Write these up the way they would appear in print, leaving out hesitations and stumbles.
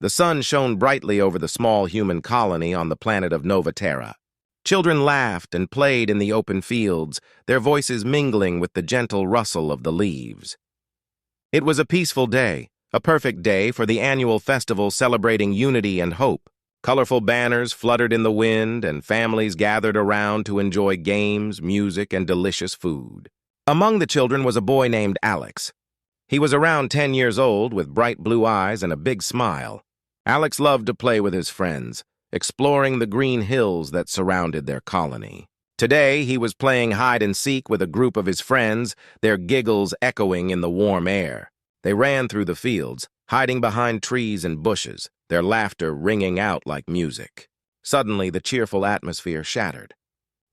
The sun shone brightly over the small human colony on the planet of Nova Terra. Children laughed and played in the open fields, their voices mingling with the gentle rustle of the leaves. It was a peaceful day, a perfect day for the annual festival celebrating unity and hope. Colorful banners fluttered in the wind, and families gathered around to enjoy games, music, and delicious food. Among the children was a boy named Alex. He was around 10 years old, with bright blue eyes and a big smile. Alex loved to play with his friends, exploring the green hills that surrounded their colony. Today, he was playing hide-and-seek with a group of his friends, their giggles echoing in the warm air. They ran through the fields, hiding behind trees and bushes, their laughter ringing out like music. Suddenly, the cheerful atmosphere shattered.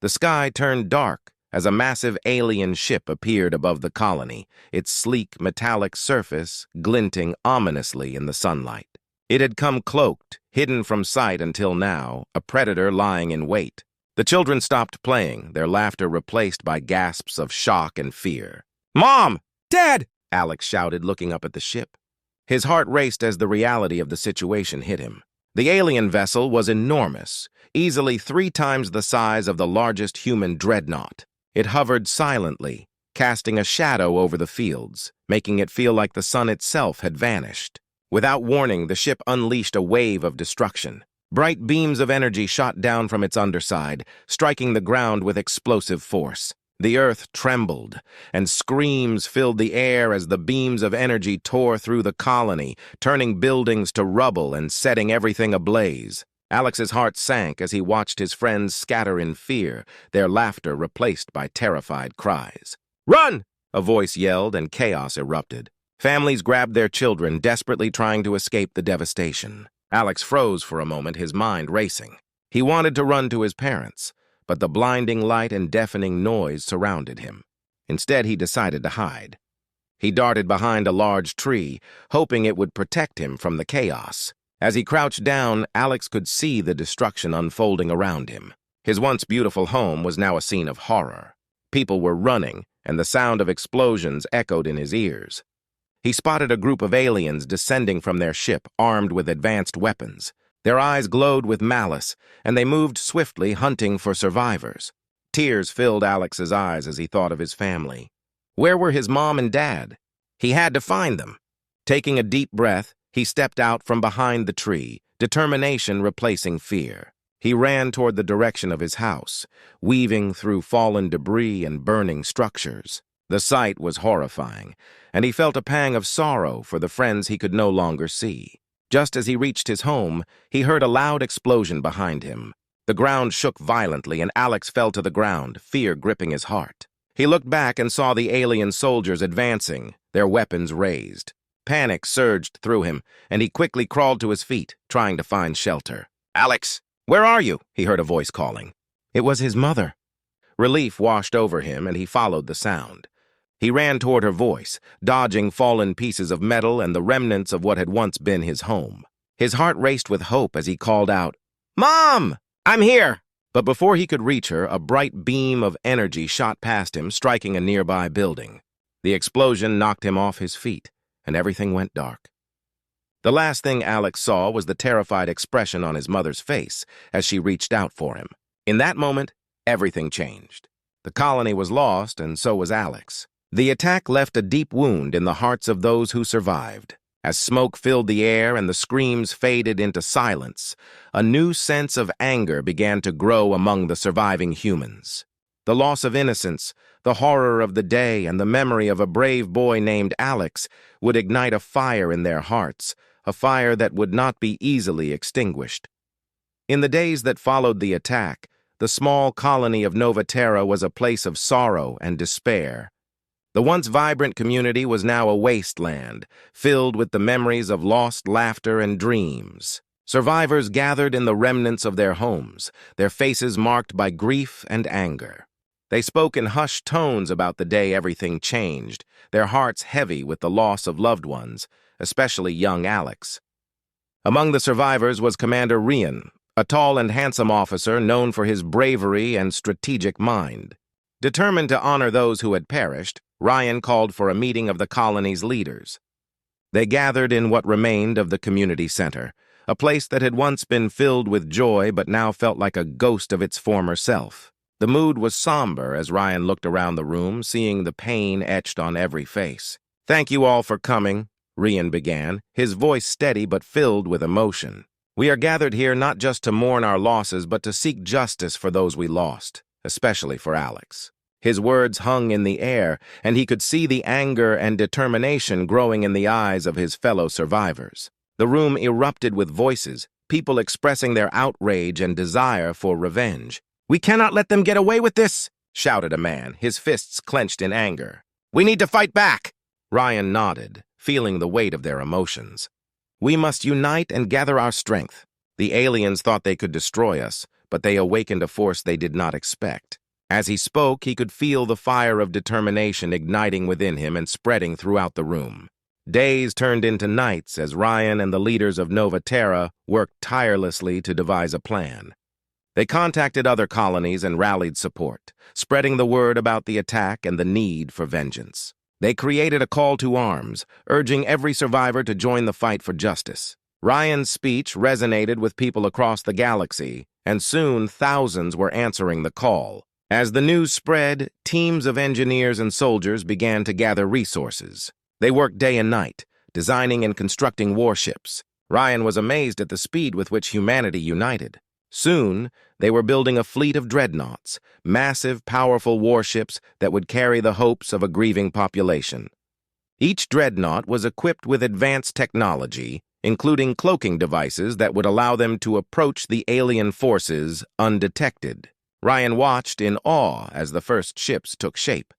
The sky turned dark as a massive alien ship appeared above the colony, its sleek metallic surface glinting ominously in the sunlight. It had come cloaked, hidden from sight until now, a predator lying in wait. The children stopped playing, their laughter replaced by gasps of shock and fear. "Mom! Dad!" Alex shouted, looking up at the ship. His heart raced as the reality of the situation hit him. The alien vessel was enormous, easily 3 times the size of the largest human dreadnought. It hovered silently, casting a shadow over the fields, making it feel like the sun itself had vanished. Without warning, the ship unleashed a wave of destruction. Bright beams of energy shot down from its underside, striking the ground with explosive force. The earth trembled, and screams filled the air as the beams of energy tore through the colony, turning buildings to rubble and setting everything ablaze. Alex's heart sank as he watched his friends scatter in fear, their laughter replaced by terrified cries. "Run!" a voice yelled, and chaos erupted. Families grabbed their children, desperately trying to escape the devastation. Alex froze for a moment, his mind racing. He wanted to run to his parents, but the blinding light and deafening noise surrounded him. Instead, he decided to hide. He darted behind a large tree, hoping it would protect him from the chaos. As he crouched down, Alex could see the destruction unfolding around him. His once beautiful home was now a scene of horror. People were running, and the sound of explosions echoed in his ears. He spotted a group of aliens descending from their ship, armed with advanced weapons. Their eyes glowed with malice, and they moved swiftly, hunting for survivors. Tears filled Alex's eyes as he thought of his family. Where were his mom and dad? He had to find them. Taking a deep breath, he stepped out from behind the tree, determination replacing fear. He ran toward the direction of his house, weaving through fallen debris and burning structures. The sight was horrifying, and he felt a pang of sorrow for the friends he could no longer see. Just as he reached his home, he heard a loud explosion behind him. The ground shook violently, and Alex fell to the ground, fear gripping his heart. He looked back and saw the alien soldiers advancing, their weapons raised. Panic surged through him, and he quickly crawled to his feet, trying to find shelter. "Alex, where are you?" he heard a voice calling. It was his mother. Relief washed over him, and he followed the sound. He ran toward her voice, dodging fallen pieces of metal and the remnants of what had once been his home. His heart raced with hope as he called out, "Mom! I'm here!" But before he could reach her, a bright beam of energy shot past him, striking a nearby building. The explosion knocked him off his feet, and everything went dark. The last thing Alex saw was the terrified expression on his mother's face as she reached out for him. In that moment, everything changed. The colony was lost, and so was Alex. The attack left a deep wound in the hearts of those who survived. As smoke filled the air and the screams faded into silence, a new sense of anger began to grow among the surviving humans. The loss of innocence, the horror of the day, and the memory of a brave boy named Alex would ignite a fire in their hearts, a fire that would not be easily extinguished. In the days that followed the attack, the small colony of Nova Terra was a place of sorrow and despair. The once vibrant community was now a wasteland, filled with the memories of lost laughter and dreams. Survivors gathered in the remnants of their homes, their faces marked by grief and anger. They spoke in hushed tones about the day everything changed, their hearts heavy with the loss of loved ones, especially young Alex. Among the survivors was Commander Rian, a tall and handsome officer known for his bravery and strategic mind. Determined to honor those who had perished, Ryan called for a meeting of the colony's leaders. They gathered in what remained of the community center, a place that had once been filled with joy but now felt like a ghost of its former self. The mood was somber as Ryan looked around the room, seeing the pain etched on every face. "Thank you all for coming," Rian began, his voice steady but filled with emotion. "We are gathered here not just to mourn our losses, but to seek justice for those we lost, especially for Alex." His words hung in the air, and he could see the anger and determination growing in the eyes of his fellow survivors. The room erupted with voices, people expressing their outrage and desire for revenge. "We cannot let them get away with this," shouted a man, his fists clenched in anger. "We need to fight back." Ryan nodded, feeling the weight of their emotions. "We must unite and gather our strength. The aliens thought they could destroy us, but they awakened a force they did not expect." As he spoke, he could feel the fire of determination igniting within him and spreading throughout the room. Days turned into nights as Ryan and the leaders of Nova Terra worked tirelessly to devise a plan. They contacted other colonies and rallied support, spreading the word about the attack and the need for vengeance. They created a call to arms, urging every survivor to join the fight for justice. Ryan's speech resonated with people across the galaxy, and soon thousands were answering the call. As the news spread, teams of engineers and soldiers began to gather resources. They worked day and night, designing and constructing warships. Ryan was amazed at the speed with which humanity united. Soon, they were building a fleet of dreadnoughts, massive, powerful warships that would carry the hopes of a grieving population. Each dreadnought was equipped with advanced technology, including cloaking devices that would allow them to approach the alien forces undetected. Ryan watched in awe as the first ships took shape,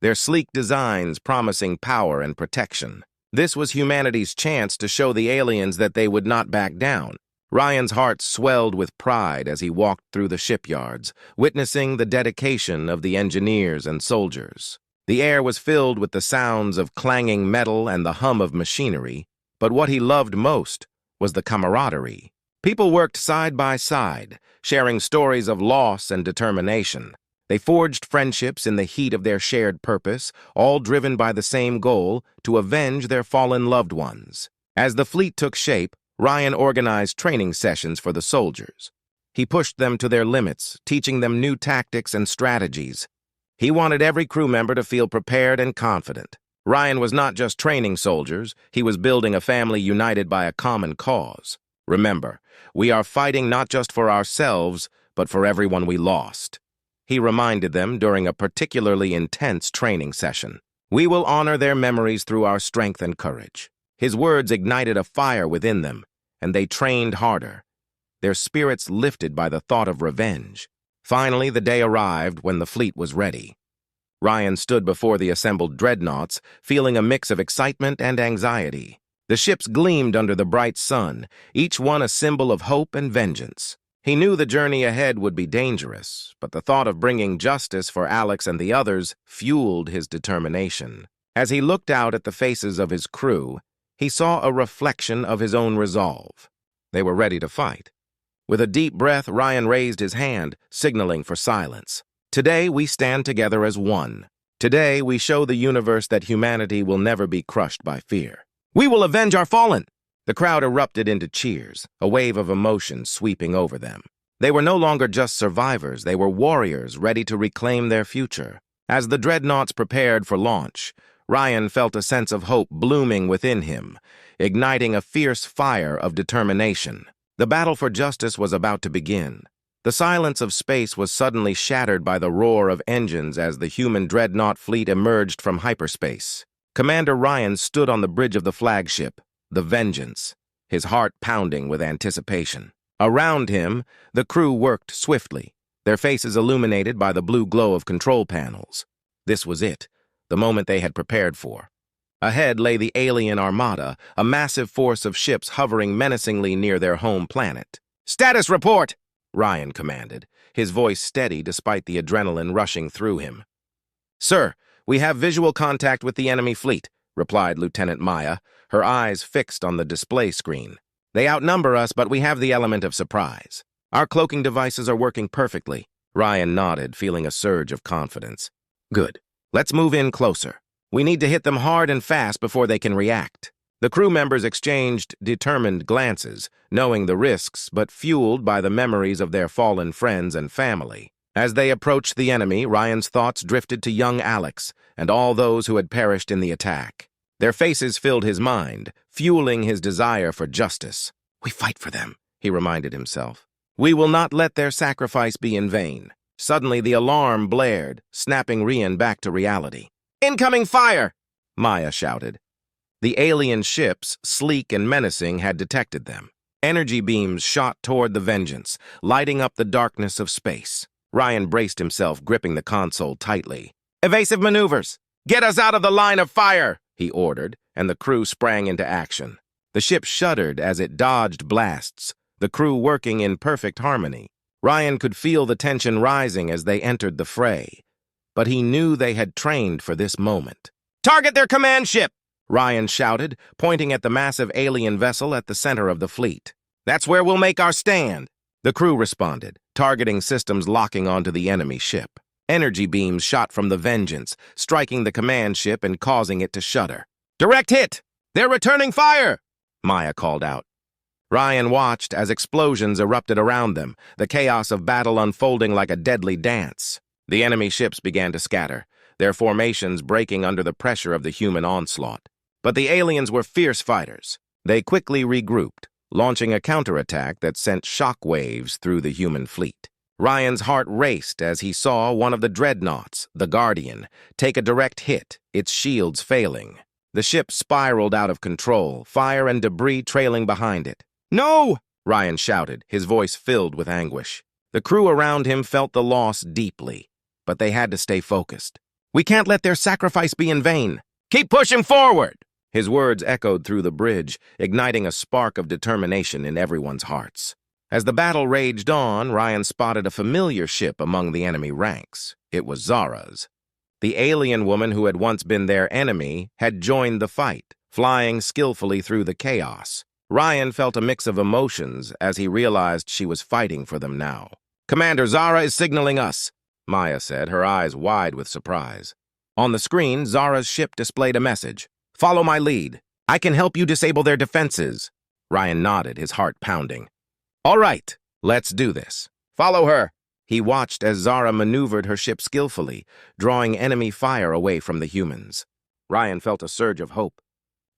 their sleek designs promising power and protection. This was humanity's chance to show the aliens that they would not back down. Ryan's heart swelled with pride as he walked through the shipyards, witnessing the dedication of the engineers and soldiers. The air was filled with the sounds of clanging metal and the hum of machinery, but what he loved most was the camaraderie. People worked side by side, sharing stories of loss and determination. They forged friendships in the heat of their shared purpose, all driven by the same goal, to avenge their fallen loved ones. As the fleet took shape, Ryan organized training sessions for the soldiers. He pushed them to their limits, teaching them new tactics and strategies. He wanted every crew member to feel prepared and confident. Ryan was not just training soldiers, he was building a family united by a common cause. "Remember, we are fighting not just for ourselves, but for everyone we lost," he reminded them during a particularly intense training session. "We will honor their memories through our strength and courage." His words ignited a fire within them, and they trained harder, their spirits lifted by the thought of revenge. Finally, the day arrived when the fleet was ready. Ryan stood before the assembled dreadnoughts, feeling a mix of excitement and anxiety. The ships gleamed under the bright sun, each one a symbol of hope and vengeance. He knew the journey ahead would be dangerous, but the thought of bringing justice for Alex and the others fueled his determination. As he looked out at the faces of his crew, he saw a reflection of his own resolve. They were ready to fight. With a deep breath, Ryan raised his hand, signaling for silence. "Today we stand together as one. Today we show the universe that humanity will never be crushed by fear. We will avenge our fallen!" The crowd erupted into cheers, a wave of emotion sweeping over them. They were no longer just survivors, they were warriors ready to reclaim their future. As the dreadnoughts prepared for launch, Ryan felt a sense of hope blooming within him, igniting a fierce fire of determination. The battle for justice was about to begin. The silence of space was suddenly shattered by the roar of engines as the human dreadnought fleet emerged from hyperspace. Commander Ryan stood on the bridge of the flagship, the Vengeance, his heart pounding with anticipation. Around him, the crew worked swiftly, their faces illuminated by the blue glow of control panels. This was it, the moment they had prepared for. Ahead lay the alien armada, a massive force of ships hovering menacingly near their home planet. "Status report!" Ryan commanded, his voice steady despite the adrenaline rushing through him. "Sir, we have visual contact with the enemy fleet," replied Lieutenant Maya, her eyes fixed on the display screen. "They outnumber us, but we have the element of surprise. Our cloaking devices are working perfectly." Ryan nodded, feeling a surge of confidence. "Good. Let's move in closer. We need to hit them hard and fast before they can react." The crew members exchanged determined glances, knowing the risks but fueled by the memories of their fallen friends and family. As they approached the enemy, Ryan's thoughts drifted to young Alex and all those who had perished in the attack. Their faces filled his mind, fueling his desire for justice. "We fight for them," he reminded himself. "We will not let their sacrifice be in vain." Suddenly, the alarm blared, snapping Ryan back to reality. "Incoming fire!" Maya shouted. The alien ships, sleek and menacing, had detected them. Energy beams shot toward the Vengeance, lighting up the darkness of space. Ryan braced himself, gripping the console tightly. "Evasive maneuvers! Get us out of the line of fire!" he ordered, and the crew sprang into action. The ship shuddered as it dodged blasts, the crew working in perfect harmony. Ryan could feel the tension rising as they entered the fray, but he knew they had trained for this moment. "Target their command ship!" Ryan shouted, pointing at the massive alien vessel at the center of the fleet. "That's where we'll make our stand." The crew responded, targeting systems locking onto the enemy ship. Energy beams shot from the Vengeance, striking the command ship and causing it to shudder. "Direct hit! They're returning fire!" Maya called out. Ryan watched as explosions erupted around them, the chaos of battle unfolding like a deadly dance. The enemy ships began to scatter, their formations breaking under the pressure of the human onslaught. But the aliens were fierce fighters. They quickly regrouped, launching a counterattack that sent shock waves through the human fleet. Ryan's heart raced as he saw one of the Dreadnoughts, the Guardian, take a direct hit, its shields failing. The ship spiraled out of control, fire and debris trailing behind it. "No!" Ryan shouted, his voice filled with anguish. The crew around him felt the loss deeply, but they had to stay focused. "We can't let their sacrifice be in vain. Keep pushing forward!" His words echoed through the bridge, igniting a spark of determination in everyone's hearts. As the battle raged on, Ryan spotted a familiar ship among the enemy ranks. It was Zara's. The alien woman who had once been their enemy had joined the fight, flying skillfully through the chaos. Ryan felt a mix of emotions as he realized she was fighting for them now. "Commander, Zara is signaling us," Maya said, her eyes wide with surprise. On the screen, Zara's ship displayed a message. "Follow my lead. I can help you disable their defenses." Ryan nodded, his heart pounding. "All right, let's do this. Follow her." He watched as Zara maneuvered her ship skillfully, drawing enemy fire away from the humans. Ryan felt a surge of hope.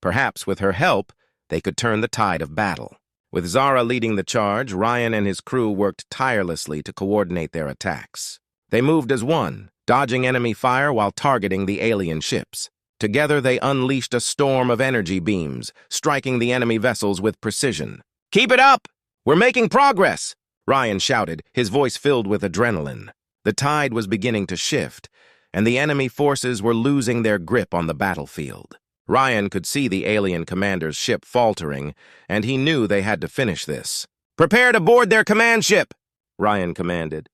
Perhaps with her help, they could turn the tide of battle. With Zara leading the charge, Ryan and his crew worked tirelessly to coordinate their attacks. They moved as one, dodging enemy fire while targeting the alien ships. Together, they unleashed a storm of energy beams, striking the enemy vessels with precision. "Keep it up! We're making progress!" Ryan shouted, his voice filled with adrenaline. The tide was beginning to shift, and the enemy forces were losing their grip on the battlefield. Ryan could see the alien commander's ship faltering, and he knew they had to finish this. "Prepare to board their command ship!" Ryan commanded.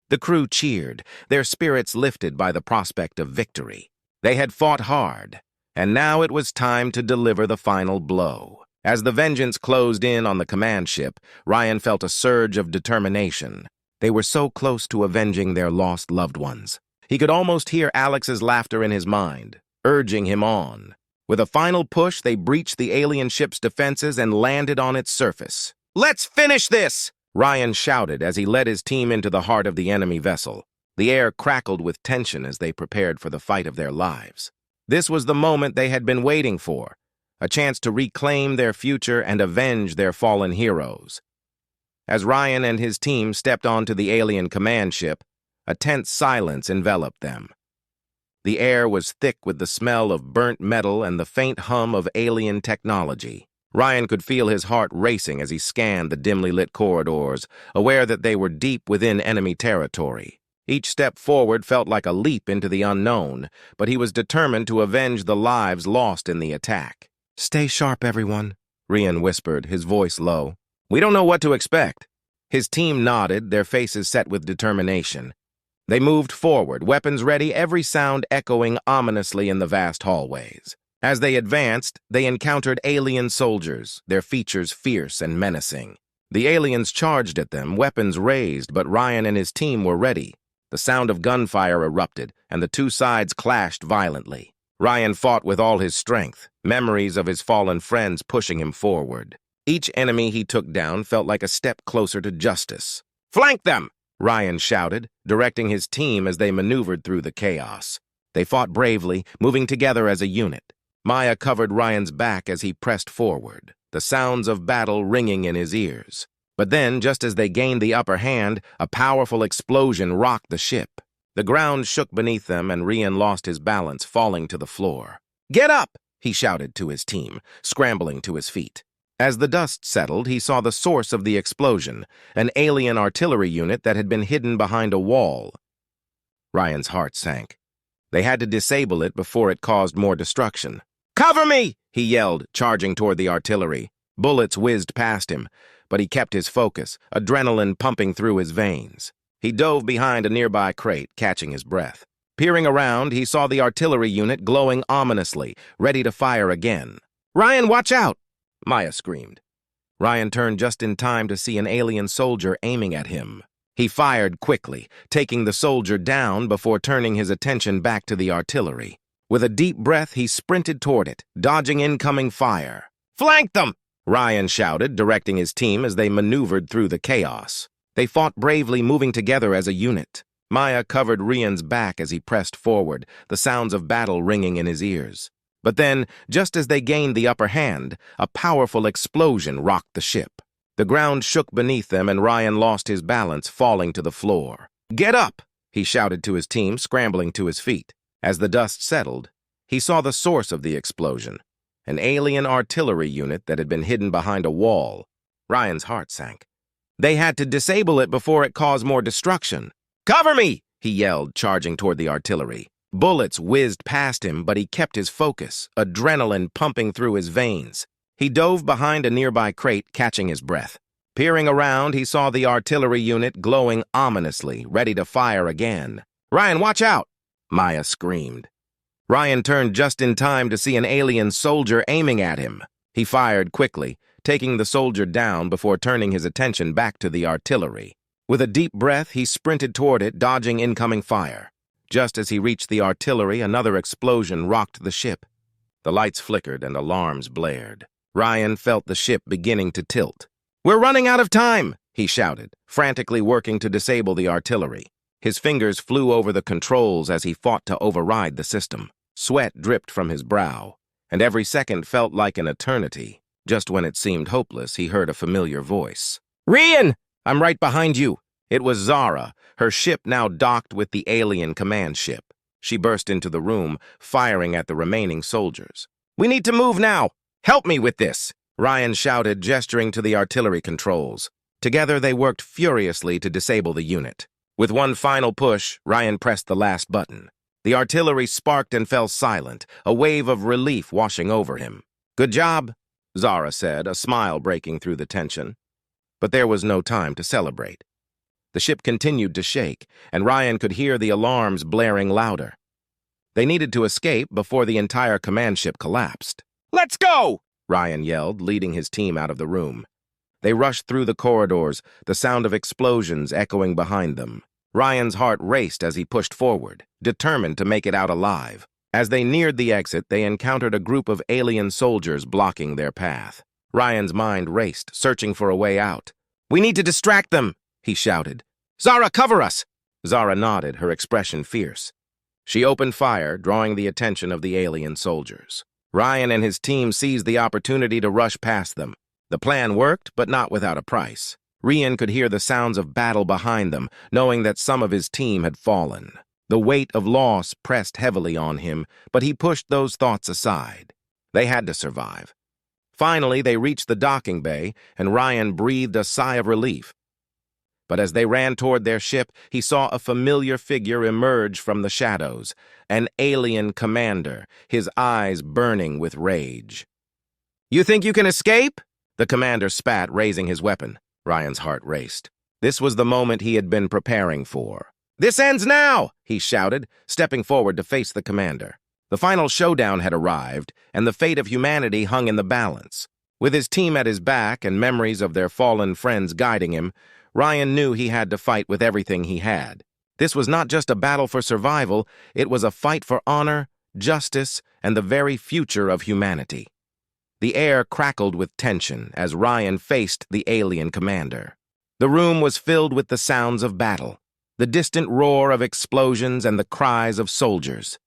The crew cheered, their spirits lifted by the prospect of victory. They had fought hard, and now it was time to deliver the final blow. As the Vengeance closed in on the command ship, Ryan felt a surge of determination. They were so close to avenging their lost loved ones. He could almost hear Alex's laughter in his mind, urging him on. With a final push, they breached the alien ship's defenses and landed on its surface. "Let's finish this!" Ryan shouted as he led his team into the heart of the enemy vessel. The air crackled with tension as they prepared for the fight of their lives. This was the moment they had been waiting for, a chance to reclaim their future and avenge their fallen heroes. As Ryan and his team stepped onto the alien command ship, a tense silence enveloped them. The air was thick with the smell of burnt metal and the faint hum of alien technology. Ryan could feel his heart racing as he scanned the dimly lit corridors, aware that they were deep within enemy territory. Each step forward felt like a leap into the unknown, but he was determined to avenge the lives lost in the attack. "Stay sharp, everyone," Ryan whispered, his voice low. "We don't know what to expect." His team nodded, their faces set with determination. They moved forward, weapons ready, every sound echoing ominously in the vast hallways. As they advanced, they encountered alien soldiers, their features fierce and menacing. The aliens charged at them, weapons raised, but Ryan and his team were ready. The sound of gunfire erupted, and the two sides clashed violently. Ryan fought with all his strength, memories of his fallen friends pushing him forward. Each enemy he took down felt like a step closer to justice. "Flank them!" Ryan shouted, directing his team as they maneuvered through the chaos. They fought bravely, moving together as a unit. Maya covered Ryan's back as he pressed forward, the sounds of battle ringing in his ears. But then, just as they gained the upper hand, a powerful explosion rocked the ship. The ground shook beneath them, and Ryan lost his balance, falling to the floor. "Get up!" he shouted to his team, scrambling to his feet. As the dust settled, he saw the source of the explosion, an alien artillery unit that had been hidden behind a wall. Ryan's heart sank. They had to disable it before it caused more destruction. "Cover me!" he yelled, charging toward the artillery. Bullets whizzed past him, but he kept his focus, adrenaline pumping through his veins. He dove behind a nearby crate, catching his breath. Peering around, he saw the artillery unit glowing ominously, ready to fire again. "Ryan, watch out!" Maya screamed. Ryan turned just in time to see an alien soldier aiming at him. He fired quickly, taking the soldier down before turning his attention back to the artillery. With a deep breath, he sprinted toward it, dodging incoming fire. "Flank them!" Ryan shouted, directing his team as they maneuvered through the chaos. They fought bravely, moving together as a unit. Maya covered Ryan's back as he pressed forward, the sounds of battle ringing in his ears. But then, just as they gained the upper hand, a powerful explosion rocked the ship. The ground shook beneath them, and Ryan lost his balance, falling to the floor. "Get up!" he shouted to his team, scrambling to his feet. As the dust settled, he saw the source of the explosion, an alien artillery unit that had been hidden behind a wall. Ryan's heart sank. They had to disable it before it caused more destruction. "Cover me!" he yelled, charging toward the artillery. Bullets whizzed past him, but he kept his focus, adrenaline pumping through his veins. He dove behind a nearby crate, catching his breath. Peering around, he saw the artillery unit glowing ominously, ready to fire again. "Ryan, watch out!" Maya screamed. Ryan turned just in time to see an alien soldier aiming at him. He fired quickly, taking the soldier down before turning his attention back to the artillery. With a deep breath, he sprinted toward it, dodging incoming fire. Just as he reached the artillery, another explosion rocked the ship. The lights flickered and alarms blared. Ryan felt the ship beginning to tilt. "We're running out of time!" he shouted, frantically working to disable the artillery. His fingers flew over the controls as he fought to override the system. Sweat dripped from his brow, and every second felt like an eternity. Just when it seemed hopeless, he heard a familiar voice. "Ryan! I'm right behind you!" It was Zara, her ship now docked with the alien command ship. She burst into the room, firing at the remaining soldiers. "We need to move now! Help me with this!" Ryan shouted, gesturing to the artillery controls. Together, they worked furiously to disable the unit. With one final push, Ryan pressed the last button. The artillery sparked and fell silent, a wave of relief washing over him. "Good job," Zara said, a smile breaking through the tension. But there was no time to celebrate. The ship continued to shake, and Ryan could hear the alarms blaring louder. They needed to escape before the entire command ship collapsed. "Let's go!" Ryan yelled, leading his team out of the room. They rushed through the corridors, the sound of explosions echoing behind them. Ryan's heart raced as he pushed forward, determined to make it out alive. As they neared the exit, they encountered a group of alien soldiers blocking their path. Ryan's mind raced, searching for a way out. "We need to distract them!" he shouted. "Zara, cover us!" Zara nodded, her expression fierce. She opened fire, drawing the attention of the alien soldiers. Ryan and his team seized the opportunity to rush past them. The plan worked, but not without a price. Ryan could hear the sounds of battle behind them, knowing that some of his team had fallen. The weight of loss pressed heavily on him, but he pushed those thoughts aside. They had to survive. Finally, they reached the docking bay, and Ryan breathed a sigh of relief. But as they ran toward their ship, he saw a familiar figure emerge from the shadows, an alien commander, his eyes burning with rage. "You think you can escape?" The commander spat, raising his weapon. Ryan's heart raced. This was the moment he had been preparing for. "This ends now!" he shouted, stepping forward to face the commander. The final showdown had arrived, and the fate of humanity hung in the balance. With his team at his back and memories of their fallen friends guiding him, Ryan knew he had to fight with everything he had. This was not just a battle for survival, it was a fight for honor, justice, and the very future of humanity. The air crackled with tension as Ryan faced the alien commander. The room was filled with the sounds of battle, the distant roar of explosions and the cries of soldiers.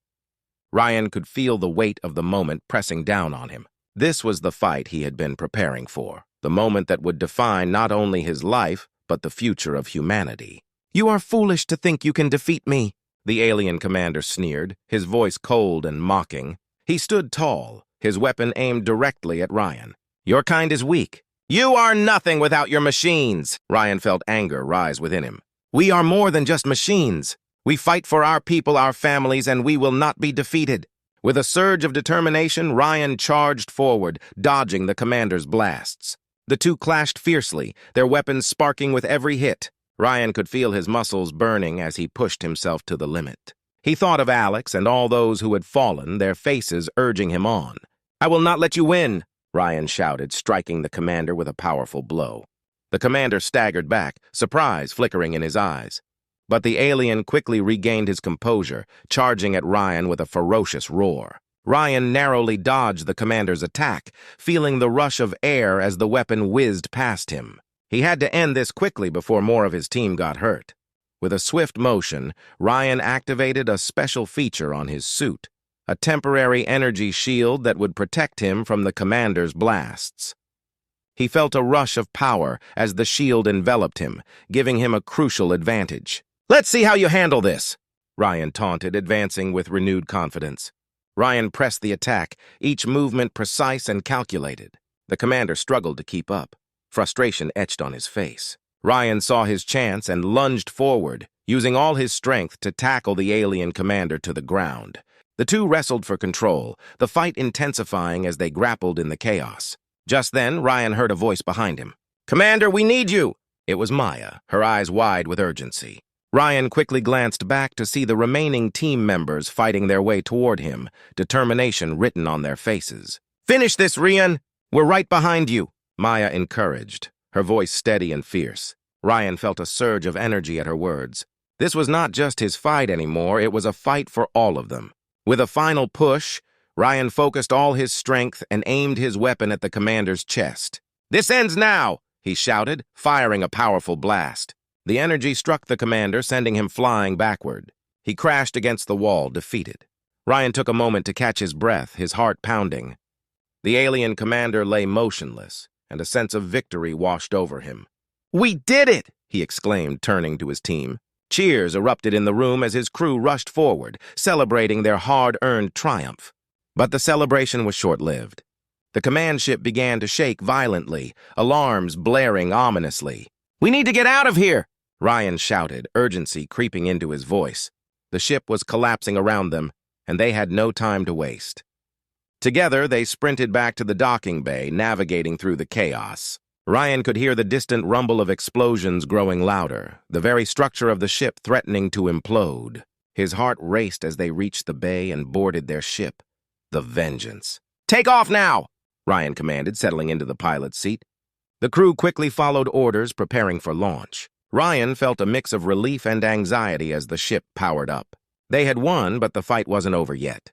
Ryan could feel the weight of the moment pressing down on him. This was the fight he had been preparing for, the moment that would define not only his life, but the future of humanity. "You are foolish to think you can defeat me," the alien commander sneered, his voice cold and mocking. He stood tall, his weapon aimed directly at Ryan. "Your kind is weak. You are nothing without your machines." Ryan felt anger rise within him. "We are more than just machines. We fight for our people, our families, and we will not be defeated." With a surge of determination, Ryan charged forward, dodging the commander's blasts. The two clashed fiercely, their weapons sparking with every hit. Ryan could feel his muscles burning as he pushed himself to the limit. He thought of Alex and all those who had fallen, their faces urging him on. "I will not let you win," Ryan shouted, striking the commander with a powerful blow. The commander staggered back, surprise flickering in his eyes. But the alien quickly regained his composure, charging at Ryan with a ferocious roar. Ryan narrowly dodged the commander's attack, feeling the rush of air as the weapon whizzed past him. He had to end this quickly before more of his team got hurt. With a swift motion, Ryan activated a special feature on his suit, a temporary energy shield that would protect him from the commander's blasts. He felt a rush of power as the shield enveloped him, giving him a crucial advantage. "Let's see how you handle this," Ryan taunted, advancing with renewed confidence. Ryan pressed the attack, each movement precise and calculated. The commander struggled to keep up. Frustration etched on his face. Ryan saw his chance and lunged forward, using all his strength to tackle the alien commander to the ground. The two wrestled for control, the fight intensifying as they grappled in the chaos. Just then, Ryan heard a voice behind him. "Commander, we need you!" It was Maya, her eyes wide with urgency. Ryan quickly glanced back to see the remaining team members fighting their way toward him, determination written on their faces. "Finish this, Ryan! We're right behind you!" Maya encouraged, her voice steady and fierce. Ryan felt a surge of energy at her words. This was not just his fight anymore, it was a fight for all of them. With a final push, Ryan focused all his strength and aimed his weapon at the commander's chest. "This ends now!" he shouted, firing a powerful blast. The energy struck the commander, sending him flying backward. He crashed against the wall, defeated. Ryan took a moment to catch his breath, his heart pounding. The alien commander lay motionless, and a sense of victory washed over him. "We did it!" he exclaimed, turning to his team. Cheers erupted in the room as his crew rushed forward, celebrating their hard-earned triumph. But the celebration was short-lived. The command ship began to shake violently, alarms blaring ominously. "We need to get out of here!" Ryan shouted, urgency creeping into his voice. The ship was collapsing around them, and they had no time to waste. Together, they sprinted back to the docking bay, navigating through the chaos. Ryan could hear the distant rumble of explosions growing louder, the very structure of the ship threatening to implode. His heart raced as they reached the bay and boarded their ship, the Vengeance. "Take off now!" Ryan commanded, settling into the pilot's seat. The crew quickly followed orders, preparing for launch. Ryan felt a mix of relief and anxiety as the ship powered up. They had won, but the fight wasn't over yet.